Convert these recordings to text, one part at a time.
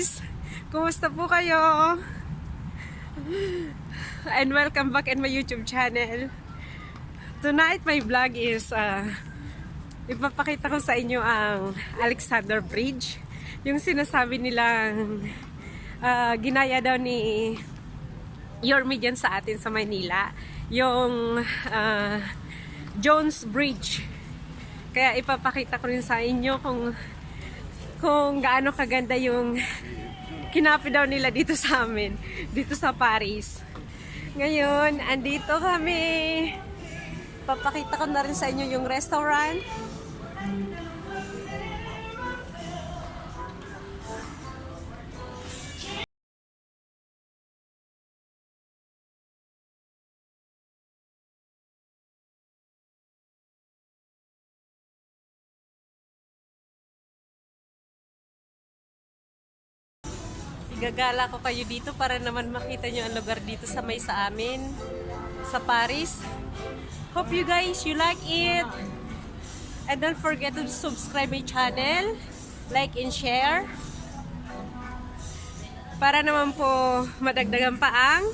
guys! Kumusta po kayo? And welcome back in my YouTube channel. Tonight my vlog is ipapakita ko sa inyo ang Alexander Bridge. Yung sinasabi nilang ginaya daw ni Yorme dyan sa atin sa Maynila. Yung Jones Bridge. Kaya ipapakita ko rin sa inyo kung gaano kaganda yung kinapi daw nila dito sa amin, dito sa Paris. Ngayon, andito kami. Papakita ko na rin sa inyo yung restaurant. Igagala ko kayo dito para naman makita nyo ang lugar dito sa may sa amin, sa Paris. Hope you guys, you like it. And don't forget to subscribe my channel, like and share. Para naman po madagdagan pa ang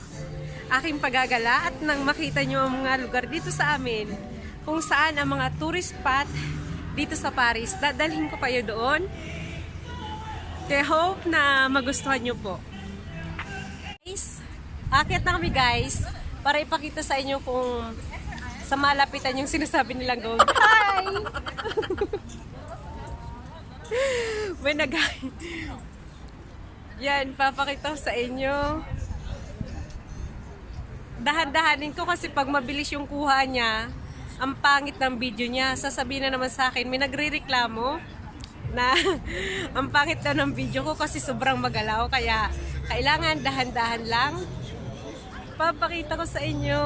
aking paggagala at nang makita nyo ang mga lugar dito sa amin, kung saan ang mga tourist spot dito sa Paris. Dadalhin ko kayo doon. Kaya hope na magustuhan nyo po. Guys, akit na kami guys para ipakita sa inyo kung sa malapitan yung sinasabi nilang gold. Hi! May Yan, papakita ko sa inyo. Dahan-dahanin ko kasi pag mabilis yung kuha niya, ang pangit ng video niya. Sasabihin na naman sa akin, may nagre-reklamo na ang pangit daw ng video ko kasi sobrang magalaw, kaya kailangan dahan-dahan lang. Papakita ko sa inyo.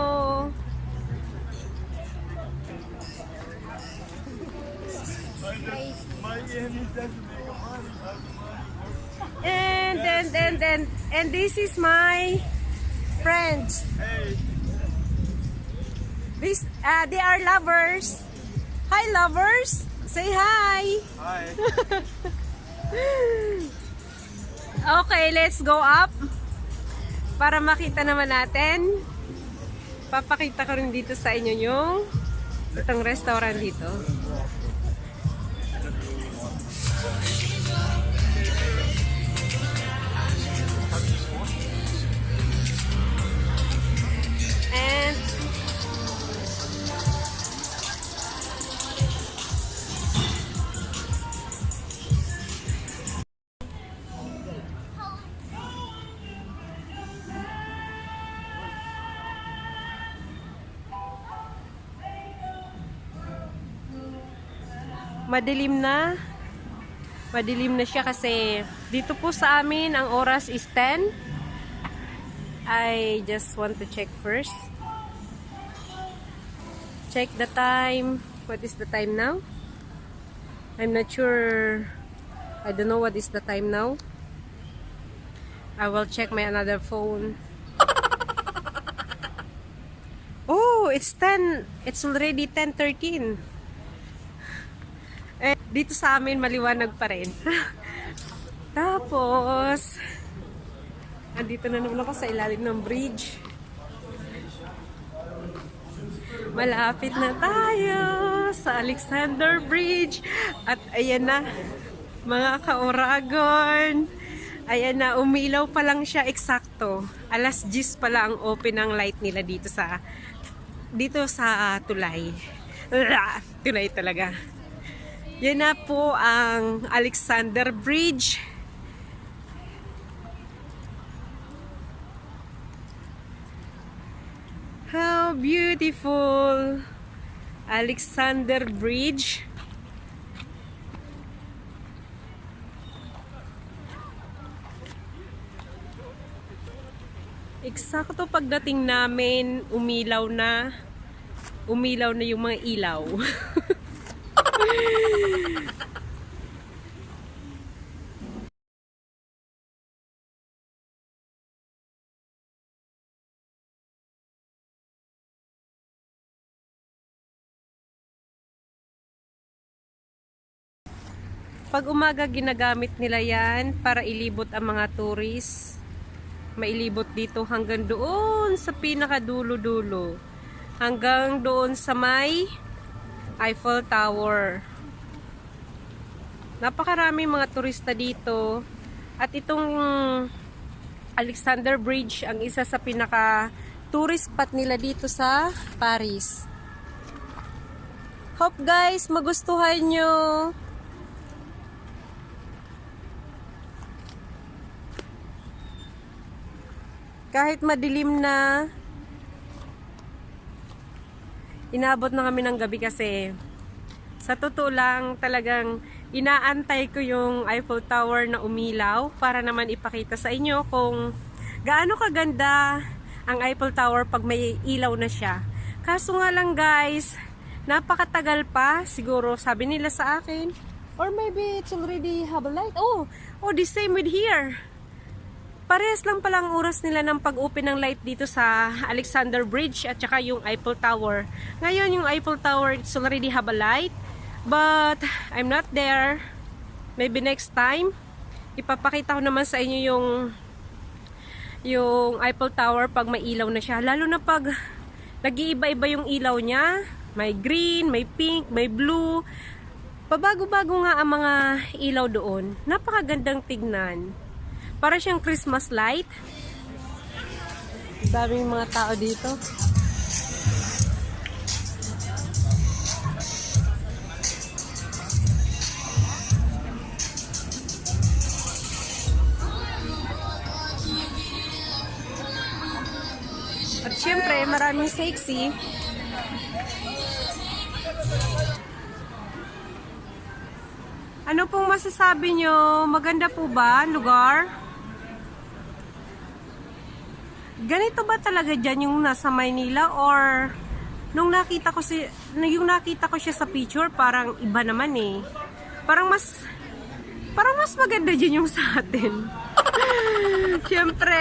And this is my friends. They are lovers. Hi lovers. Say hi! Hi! Okay, let's go up. Para makita naman natin. Papakita ko rin dito sa inyo yung itong restaurant dito. And madilim na. Madilim na siya kasi dito po sa amin ang oras is 10. I just want to check first. Check the time. What is the time now? I'm not sure. I don't know what is the time now. I will check my another phone. Oh, it's 10. It's already 10:13. Eh, dito sa amin maliwanag pa rin. Tapos andito na naman ako sa ilalim ng bridge. Malapit na tayo sa Alexander Bridge. At ayan na, mga ka-Oragon. Ayan na, umilaw pa lang siya eksakto. Alas 10 pala ang open ng light nila dito sa tulay. Tulay talaga. Yan na po ang Alexander Bridge. How beautiful! Alexander Bridge. Eksakto pagdating namin, umilaw na yung mga ilaw. Pag umaga ginagamit nila yan para ilibot ang mga tourist. Mailibot dito hanggang doon sa pinakadulo-dulo. Hanggang doon sa may Eiffel Tower. Napakaraming mga turista dito. At itong Alexander Bridge ang isa sa pinaka tourist spot nila dito sa Paris. Hope guys magustuhan nyo. Kahit madilim na, inabot na kami ng gabi kasi sa totoo lang talagang inaantay ko yung Eiffel Tower na umilaw para naman ipakita sa inyo kung gaano kaganda ang Eiffel Tower pag may ilaw na siya. Kaso nga lang guys, napakatagal pa, siguro sabi nila sa akin, or maybe it's already have a light. Oh, the same with here. Parehas lang pala ang oras nila ng pag-open ng light dito sa Alexander Bridge at saka yung Eiffel Tower. Ngayon yung Eiffel Tower, it's already have a light. But I'm not there. Maybe next time, ipapakita ko naman sa inyo yung Eiffel Tower pag may ilaw na siya. Lalo na pag nag-iiba-iba yung ilaw niya. May green, may pink, may blue. Pabago-bago nga ang mga ilaw doon. Napakagandang tignan. Para siyang Christmas light. Daming mga tao dito. At syempre, maraming sexy. Ano pong masasabi nyo? Maganda po ba lugar? Ganito ba talaga dyan yung nasa Maynila? Or nung nakita ko siya sa picture, parang iba naman eh. Parang mas maganda dyan yung sa atin. Syempre,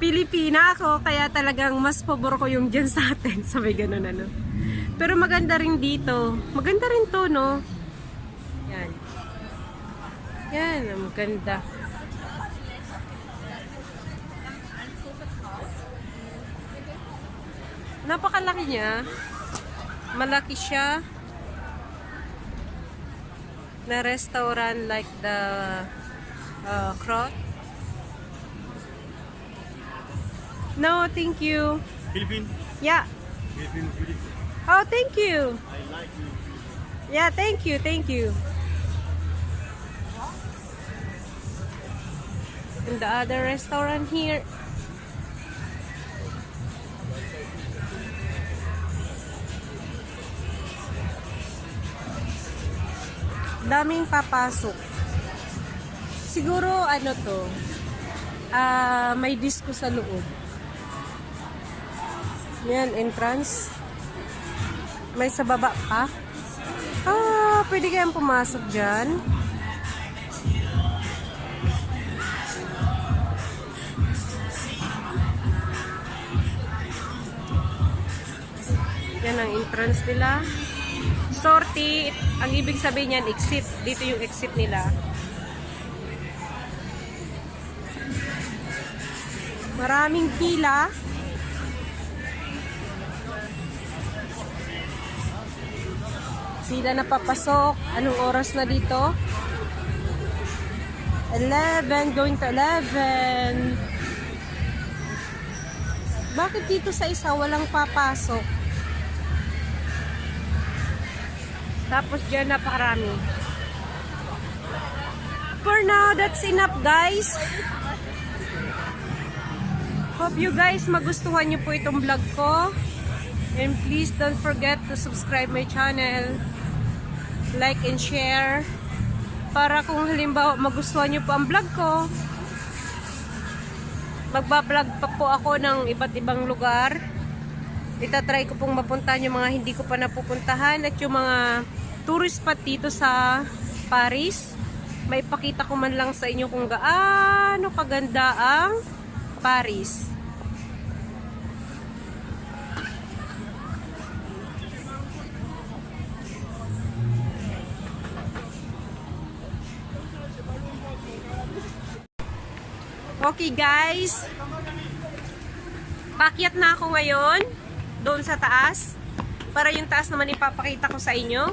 Pilipina ako, kaya talagang mas pabor ko yung dyan sa atin. Sabi ganun ano. Pero maganda rin dito. Maganda rin to, no? Yan. Yan, maganda. Napakalaki niya. Malaki siya. Na restaurant like the Croc. No, thank you. Philippine? Yeah. Philippine beautiful. Oh, thank you. I like you. Yeah, thank you, thank you. And the other restaurant here. Daming papasok. Siguro ano to, may disco sa loob. Yan, entrance. May sa baba pa. Pwede kayang pumasok dyan. Yan ang entrance nila. Sortie, ang ibig sabihin yan, exit. Dito yung exit nila. Maraming pila. Sila na papasok. Anong oras na dito? 11, going to 11. Bakit dito sa isa walang papasok? Tapos dyan napakarami. For now, that's enough guys. Hope you guys magustuhan nyo po itong vlog ko. And please don't forget to subscribe my channel. Like and share. Para kung halimbawa magustuhan nyo po ang vlog ko, magbablog pa po ako ng iba't ibang lugar. Itatry ko pong mapuntahan yung mga hindi ko pa napupuntahan at yung mga tourist spot dito sa Paris. May pakita ko man lang sa inyo kung gaano kaganda ang Paris. Okay guys, paakyat na ako ngayon doon sa taas para yung taas naman ipapakita ko sa inyo.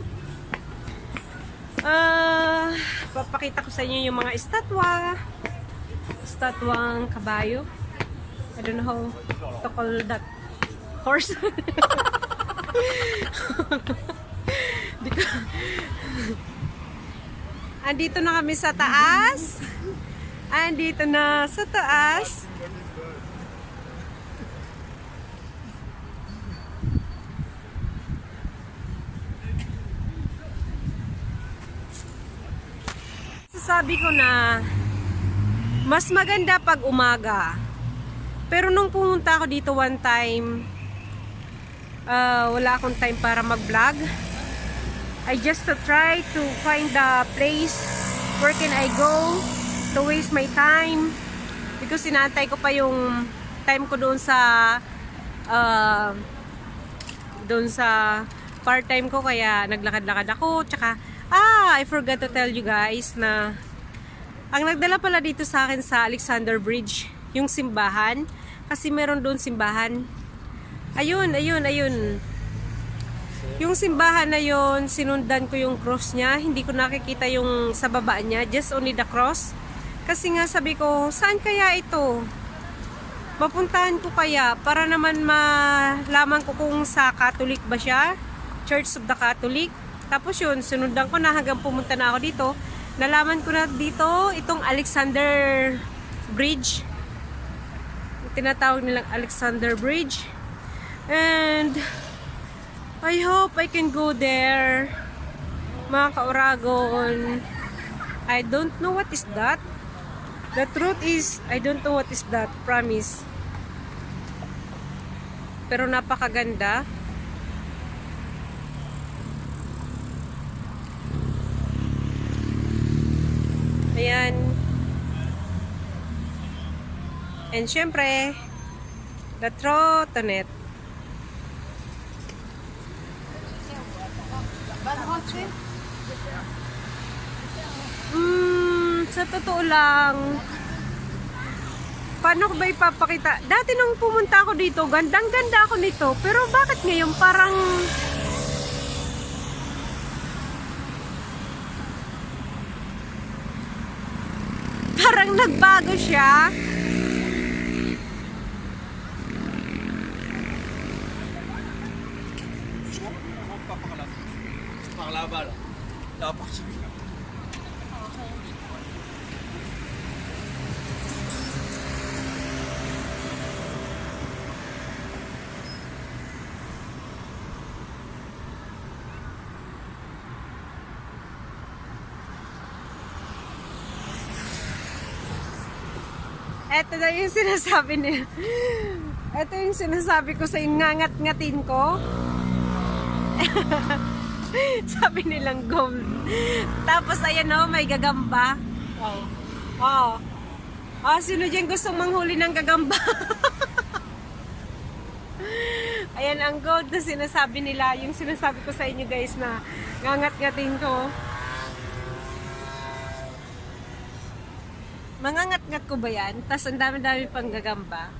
Papakita ko sa inyo yung mga estatwang kabayo. I don't know how to call that horse. Andito na kami sa taas. Andito na sa taas. Sabi ko na mas maganda pag umaga. Pero nung pumunta ako dito one time, wala akong time para mag-vlog. I just try to find the place where can I go to waste my time. Because sinantay ko pa yung time ko doon sa part-time ko, kaya naglakad-lakad ako. Tsaka, I forgot to tell you guys na ang nagdala pala dito sa akin sa Alexander Bridge, yung simbahan. Kasi meron doon simbahan. Ayun. Yung simbahan na yun, sinundan ko yung cross niya. Hindi ko nakikita yung sa baba niya, just only the cross. Kasi nga sabi ko, saan kaya ito? Mapuntahan ko kaya para naman malaman ko kung sa Catholic ba siya, Church of the Catholic. Tapos yun, sinundan ko na hanggang pumunta na ako dito. Nalaman ko na dito, itong Alexander Bridge. Tinatawag nilang Alexander Bridge. And I hope I can go there, mga ka-Oragon. I don't know what is that. The truth is, I don't know what is that, promise. Pero napakaganda. Ayan. And syempre, the Trotonet. Sa totoo lang, paano ko ba ipapakita? Dati nung pumunta ako dito, gandang-ganda ako nito. Pero bakit ngayon parang nagbago siya? Paklabal. Dapat siya. Ito na yung sinasabi niya. Ito yung sinasabi ko sa yung ngangat-ngatin ko. Sabi nilang gold. Tapos ayan o, may gagamba. Sino dyan gustong manghuli ng gagamba? Ayan ang gold na sinasabi nila. Yung sinasabi ko sa inyo guys na ngangat-ngatin ko. Mangangat-ngat ko ba yan? Tapos ang dami-dami pang gagamba.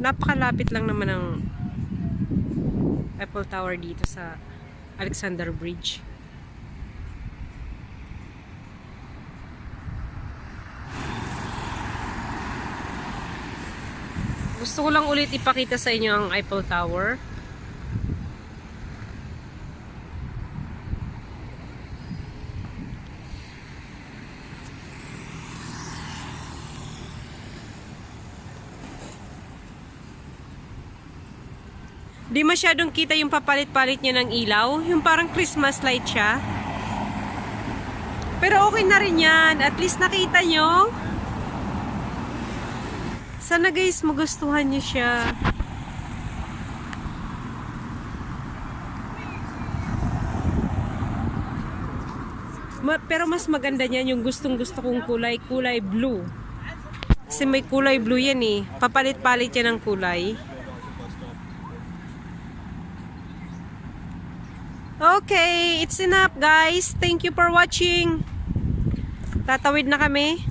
Napakalapit lang naman ng Eiffel Tower dito sa Alexander Bridge. Gusto ko lang ulit ipakita sa inyo ang Eiffel Tower. Di masyadong kita yung papalit-palit niya ng ilaw. Yung parang Christmas light siya. Pero okay na rin yan. At least nakita nyo. Sana guys, magustuhan nyo siya. Pero mas maganda niyan yung gustong-gusto kong kulay. Kulay blue. Kasi may kulay blue yan eh. Papalit-palit yan ng kulay. Okay, it's enough guys. Thank you for watching. Tatawid na kami.